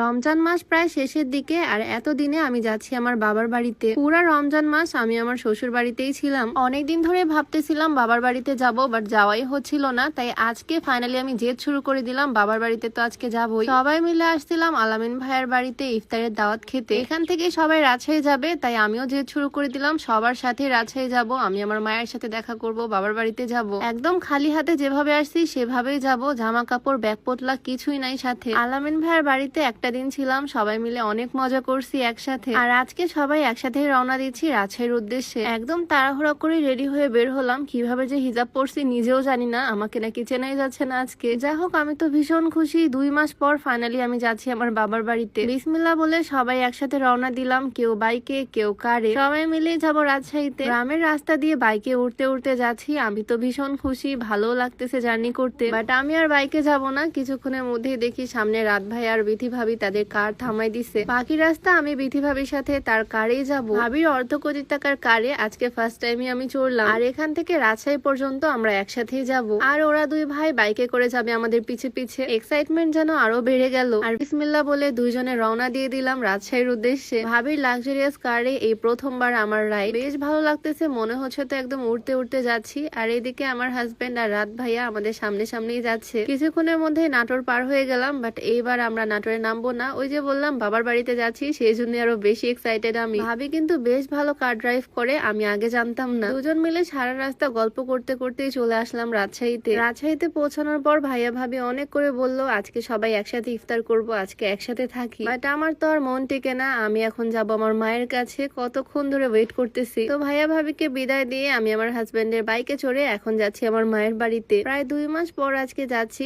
রমজান মাস প্রায় শেষের দিকে, আর এতদিনে আমি যাচ্ছি আমার বাবার বাড়িতে। পুরা রমজান মাস আমি আমার শ্বশুর বাড়িতেই ছিলাম। অনেকদিন ধরে ভাবতেছিলাম বাবার বাড়িতে যাব, বাট যাওয়াই হচ্ছিল না। তাই আজকে ফাইনালি আমি জেদ শুরু করে দিলাম, বাবার বাড়িতে তো আজকে যাবই। সবাই মিলে আসছিলাম আলামিন ভাইয়ের বাড়িতে ইফতারের দাওয়াত খেতে। এখান থেকে সবাই রাজশাহী যাবে, তাই আমিও জেদ শুরু করে দিলাম সবার সাথে রাজশাহী যাব। আমি আমার মায়ের সাথে দেখা করব, বাবার বাড়িতে যাব। একদম খালি হাতে যেভাবে আসছি সেভাবেই যাব, জামা কাপড় ব্যাগ পোতলা কিছুই নাই সাথে। আলামিন ভাইয়ের বাড়িতে একটা দিন ছিলাম, সবাই মিলে অনেক মজা করছি একসাথে। আর আজকে সবাই একসাথেই রওনা দিচ্ছি রাজশাহীর উদ্দেশ্যে। একদম তাড়াহুড়া করে রেডি হয়ে বের হলাম, কিভাবে যে হিজাব পরছি নিজেও জানি না, আমাকে নাকি চেনাই যাচ্ছে না আজকে। যাই হোক, আমি তো ভীষণ খুশি। 2 মাস পর ফাইনালি আমি যাচ্ছি আমার বাবার বাড়িতে। বিসমিল্লাহ বলে সবাই একসাথে রওনা দিলাম, কেউ বাইকে কেউ কারে, সবাই মিলেই যাবো রাজশাহীতে। গ্রামের রাস্তা দিয়ে বাইকে উঠতে উঠতে যাচ্ছি। আমি তো ভীষণ খুশি, ভালো লাগতেছে জার্নি করতে। বাট আমি আর বাইকে যাব না। কিছুক্ষণের মধ্যেই দেখি সামনে রাত ভাই আর বিথি ভাবি তাদের কার থামাই দিছে। বাকি রাস্তা আমি বিথি ভাবির সাথে তার কারেই যাব। ভাবির অর্ধ কোটি টাকার কারে আজকে ফার্স্ট টাইমই আমি চড়লাম। আর এখান থেকে রাজশাহী পর্যন্ত আমরা একসাথেই যাব। আর ওরা 2 ভাই বাইকে করে যাবে আমাদের পিছে পিছে। এক্সাইটমেন্ট যেন আরো বেড়ে গেল। আর বিসমিল্লাহ বলে দুইজনে রওনা দিয়ে দিলাম রাজশাহীর উদ্দেশ্যে। ভাবির লাক্সারিয়াস কারে এই প্রথমবার আমার রাইড। বেশ ভালো লাগতেছে, মনে হচ্ছে তো একদম উড়তে উড়তে যাচ্ছি। আর এদিকে আমার হাজবেন্ড আর রাত ভাইয়া আমাদের সামনে সামনেই যাচ্ছে। কিছুক্ষণের মধ্যে নাটোর পার হয়ে গেলাম, বাট এইবার আমরা নাটোরে নামবো না। ওই যে বললাম বাবার বাড়িতে যাচ্ছি, সেই জন্য আরো বেশি এক্সাইটেড আমি। ভাবি কিন্তু বেশ ভালো কার ড্রাইভ করে, আমি আগে জানতাম না। দুজন মিলে সারা রাস্তা গল্প করতে করতেই চলে আসলাম রাজশাহীতে। রাজশাহীতে পৌঁছানোর পর ভাইয়া ভাবি অনেক করে বললো আজকে সবাই একসাথে ইফতার করব, আজকে একসাথে থাকি। বাট আমার তো আর মন টেকে না, আমি এখন যাব আমার মায়ের কাছে। কতক্ষণ ধরে ওয়েট করতেছি। তো ভাইয়া ভাবিকে বিদায় দিয়ে আমি আমার হাজবেন্ডের বাইকে চড়ে এখন যাচ্ছি আমার মায়ের বাড়িতে। প্রায় 2 মাস পর আজকে যাচ্ছি।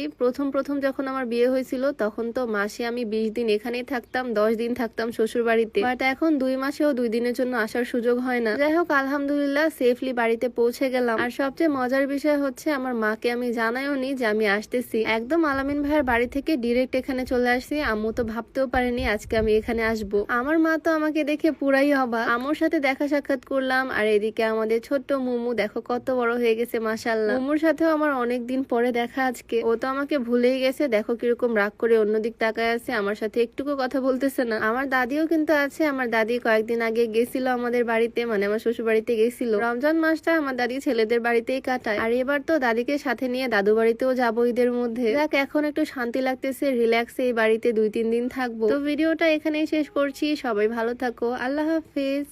প্রথম যখন আমার বিয়ে হয়েছিল তখন তো মাসে আমি 20 দিন এখানেই থাকতাম, 10 দিন থাকতাম শ্বশুর বাড়িতে। বাট এখন 2 মাসেও 2 দিনের জন্য আসার সুযোগ হয় না। যাই হোক, আলহামদুলিল্লাহ সেফলি বাড়িতে পৌঁছে গেলাম। আর সবচেয়ে মজার বিষয় হচ্ছে আমার মাকে আমি জানাইও নি যে আমি আসতেছি। একদম আলামিন ভাইয়ের বাড়ি থেকে ডিরেক্ট এখানে চলে আসছি। আম্মু তো ভাবতেও পারেনি আজকে আমি এখানে আসবো। আমার মা তো আমাকে দেখে পুরাই অবাক। আম্মুর সাথে দেখা সাক্ষাৎ করলাম। আর এদিকে আমাদের ছোট্ট মুমু দেখো কত বড় হয়ে গেছে মাশাআল্লাহ। মুমুর সাথেও আমার অনেকদিন পরে দেখা আজকে। ও তো আমাকে ভুলেই গেছে, দেখো কিরকম রাগ করে অন্যদিক তাকায় আছে, আমার সাথে একটুকু কথা বলতেছে না। আমার দাদিও কিন্তু আছে। আমার দাদি কয়েকদিন আগে গেছিল আমাদের বাড়িতে, মানে আমার শ্বশুর বাড়িতে গেছিল। রমজান মাসটা আমার দাদি ছেলেদের বাড়িতেই কাটায়। আর এবার তো দাদিকে সাথে নিয়ে দাদু বাড়িতেও যাবো ঈদের মধ্যে। দেখ এখন একটু শান্তি লাগতেছে, রিল্যাক্সে এই বাড়িতে 2-3 দিন থাকবো। তো ভিডিওটা এখানেই শেষ করছি। সবাই ভালো থাকো, আল্লাহ হাফেজ।